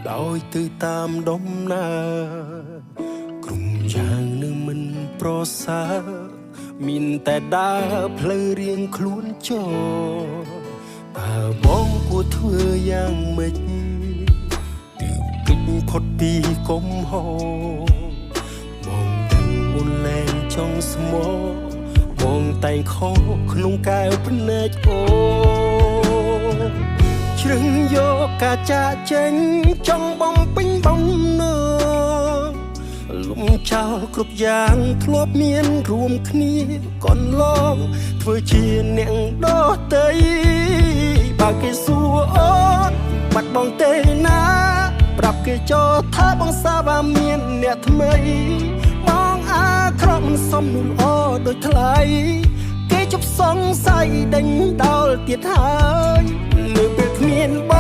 ដោយទៅតាមដំណើរក្រុមយ៉ាងនៅមិនប្រសើរមានតែដើរផ្លូវរៀងខ្លួនចោតើបងគួរធ្វើយ៉ាងម៉េចទើបគេចផុតពីកំហុសបងដឹងមុនលែងចង់ស្មោបងតែងខុសក្នុងកែវភ្នែកអូជ្រឹងយកការចាកចេញចង់បំពេញបំណងលំចោលគ្រប់យ៉ាងធ្លាប់មានរួមគ្នាកន្លងធ្វើជាអ្នកដទៃបើគេសួរអូនបាត់បងទេណាប្រាប់គេចោលថាបងសាបាមានអ្នកថ្មីបងអាក្រក់មិនសមនោះល្អដូចថ្លៃគេជប់សង្ស័យដេញដោលទៀតហើយនៅពេលគ្មានប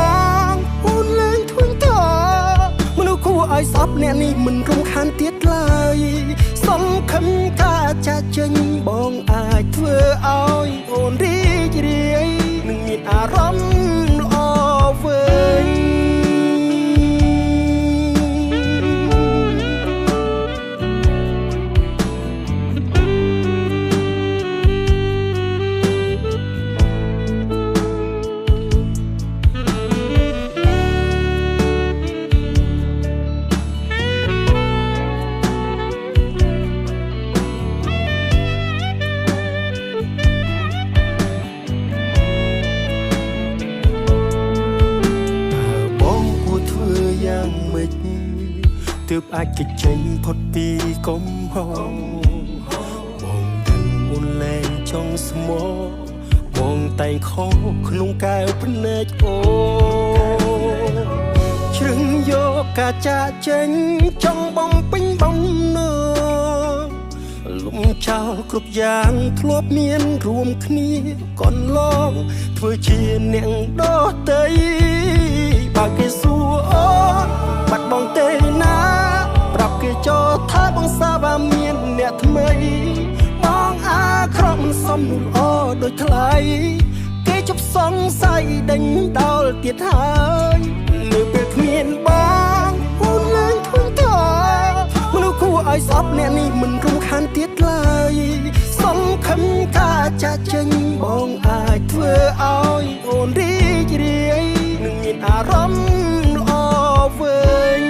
ងអូនលែងធុញទ្រារមនុស្សគួរឲ្យស្អប់អ្នកនេះមិនរំខានទៀតឡើយសំខឹមការចាក់ចេញបងអាចធ្វើឲ្យអូនរីករាយនឹងមានអារម្មណ៍ល្អវិញទើបអាចគេចចេញផុតពីកំហុសបងដឹងមុនលែងចង់ស្មោបងតែងខុសក្នុងកែវភ្នែកអូជ្រឹងយកការចាកចេញចង់បំពេញបំណងលំចោលគ្រប់យ៉ាងធ្លាប់មានរួមគ្នាកន្លងធ្វើជាអ្នកដទៃបើគេសួរអូនបាត់បងទេណាប្រាប់គេចោលថាបងសាបាមានអ្នកថ្មីបងអាក្រក់មិនសមនោះល្អដូចថ្លៃគេជប់សង្ស័យដេញដោលទៀតហើយនៅពេលគ្មានបងអូនលែងធុញទ្រារមនុស្សគួរឲ្យស្អប់អ្នកនេះមិនរំខានទៀតឡើយសំខឹមការចាក់ចេញបងអាចធ្វើឲ្យអូនរីករាយនឹងមានអារម្មណ៍ល្អវិញ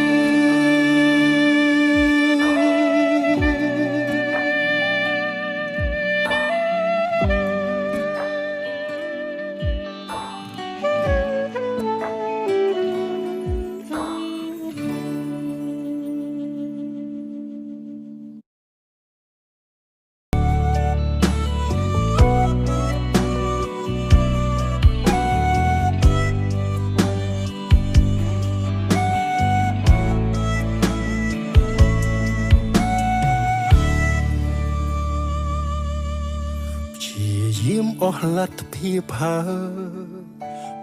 អស់លទ្ធភាពហើយ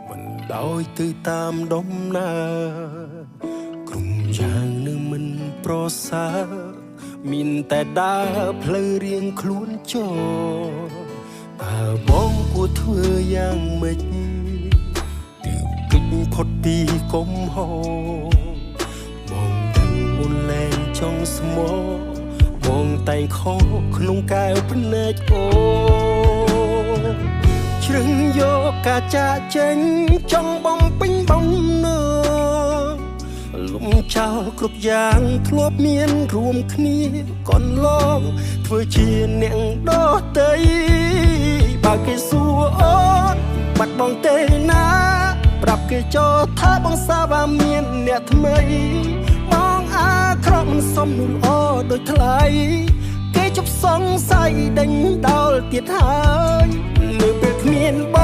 មិនដោយទៅតាមដំណើរក្រុមយ៉ាងនៅមិនប្រសើរមានតែដើរផ្លូវរៀងខ្លួនចោតើបងគួរធ្វើយ៉ាងម៉េចទើបគេចផុតពីកំហុសបងដឹងមុនលែងចង់ស្មោបងតែងខុសក្នុងកែវភ្នែកអូជ្រឹងយកការចាកចេញចង់បំពេញបំណងលំចោលគ្រប់យ៉ាងធ្លាប់មានរួមគ្នាកន្លងធ្វើជាអ្នកដទៃបើគេសួរអូនបាត់បងទេណាប្រាប់គេចោលថាបងសាបាមានអ្នកថ្មីបងអាក្រក់មិនសមនោះល្អដូចថ្លៃគេជប់សង្ស័យដេញដោលទៀតហើយនៅពេលគ្មានប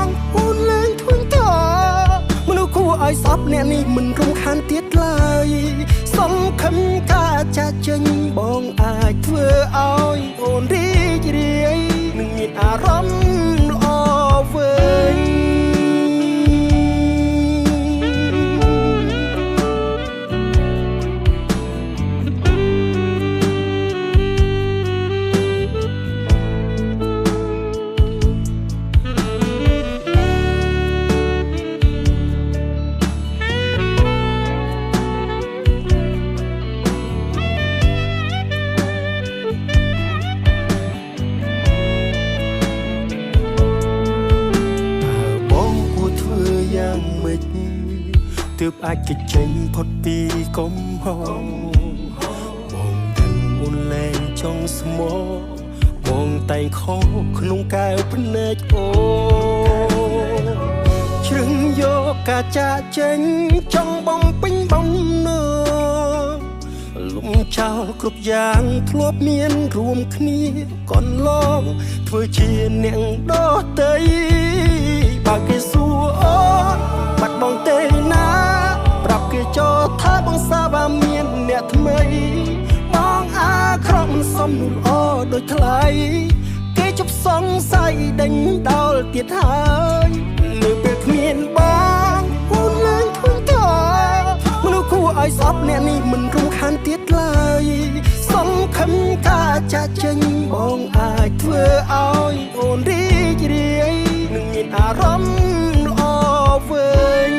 ងអូនលែងធុញទ្រារមនុស្សគួរឲ្យស្អប់អ្នកនេះមិនរំខានទៀតឡើយសំខឹមការចាកចេញបងអាចធ្វើឲ្យអូនរីករាយនឹងមានអារម្មណ៍ល្អវិញ ទើបអាចគេចេញផុតពីកំហុសបងដឹងអូនលែងចង់ស្មោះបងតែងខុសក្នុងកែវភ្នែកអូជ្រឹងយកការចាកចេញចង់បំពេញបំណងលំចោលគ្រប់យ៉ាងធ្លាប់មានរួមគ្នាកន្លងធ្វើជាអ្នកដទៃបើគេសួរអូនបាត់បងទេណាប្រាប់គេចោលថាបងសាបាមានអ្នកថ្មីបងអាក្រក់មិនសមនោះល្អដូចថ្លៃគេជប់សង្ស័យដេញដោលទៀតហើយនៅពេលគ្មានបងអូនឡើងធុញទ្រាយមនុស្សគួរឲ្យស្អប់អ្នកនេះមិនរំខានទៀតឡើយសំខាន់ការចាក់ចេញបងអាចធ្វើឲ្យអូនរីករាយនឹងមានអារម្មណ៍ល្អវិញ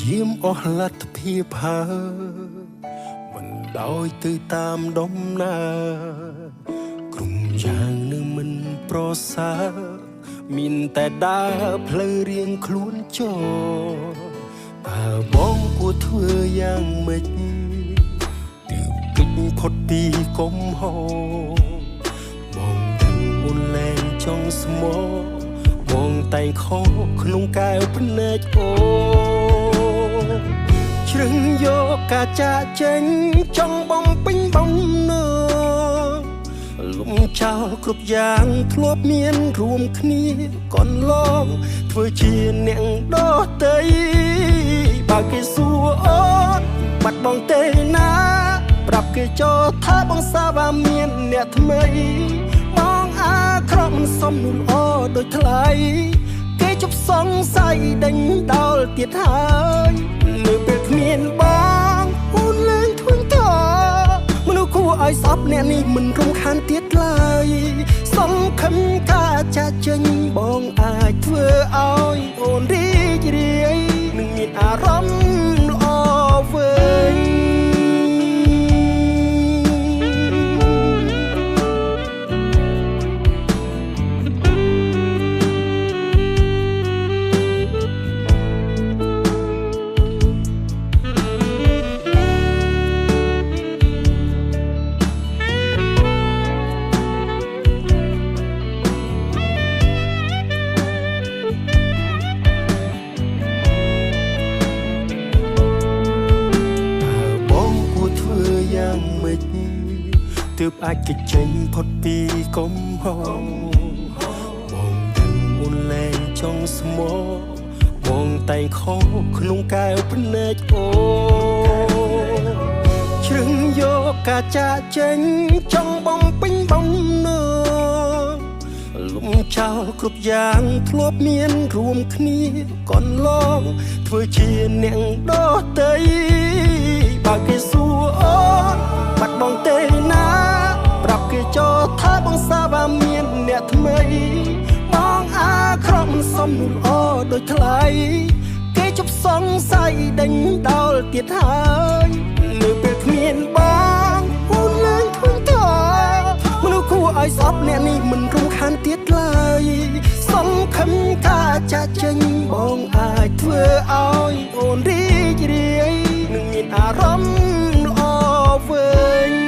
យាមអស់លទ្ធភាពហើយមិនដោយទៅតាមដំណើរក្រុមយ៉ាងនៅមិនប្រសើរមានតែដើរផ្លូវរៀងខ្លួនចោតើបងគួរធ្វើយ៉ាងម៉េចទើបគេចផុតពីកំហុសបងដឹងអូនលែងចង់ស្មោះបងតែងខុសក្នុងកែវភ្នែកអូជ្រឹងយកការចាកចេញចង់បំពេញបំណងលំចោលគ្រប់យ៉ាងធ្លាប់មានរួមគ្នាកន្លងធ្វើជាអ្នកដទៃបើគេសួរអូនបាត់បងទេណាប្រាប់គេចោលថាបងសាបាមានអ្នកថ្មីបងអាក្រក់មិនសមនោះល្អដូចថ្លៃគេជប់សង្ស័យដេញដោលទៀតហើយនៅពេលគ្មានបងអូនឡើងធុញទ្រាយមនុស្សគួរឲ្យស្អប់អ្នកនេះមិនរំខានទៀតឡើយសំខាន់ការចាកចេញបងអាចធ្វើឲ្យអូនរីករាយនឹងមានអារម្មណ៍ល្អវិញទើបអាចគេចេញផុតពីកំហុសបងដឹងអូនលែងចង់ស្មោះបងតែងខុសក្នុងកែវភ្នែកអូជ្រឹងយកការចាកចេញចង់បំពេញបំណងលំចោលគ្រប់យ៉ាងធ្លាប់មានរួមគ្នាកន្លងធ្វើជាអ្នកដទៃបើគេសួរអូនបាត់បងទេណាប្រាប់គេចោលថាបងសាបាមានអ្នកថ្មីបងអាក្រក់មិនសមនោះល្អដូចថ្លៃគេជប់សង្ស័យដេញដោលទៀតហើយនៅពេលគ្មានបងអូនឡើងធុញទ្រាយមនុស្សគួរឲ្យស្អប់អ្នកនេះមិនរំខានទៀតឡើយសំខាន់ការចាកចេញបងអាចធ្វើឲ្យអូនរីករាយនឹងមានអារម្មណ៍ល្អវិញ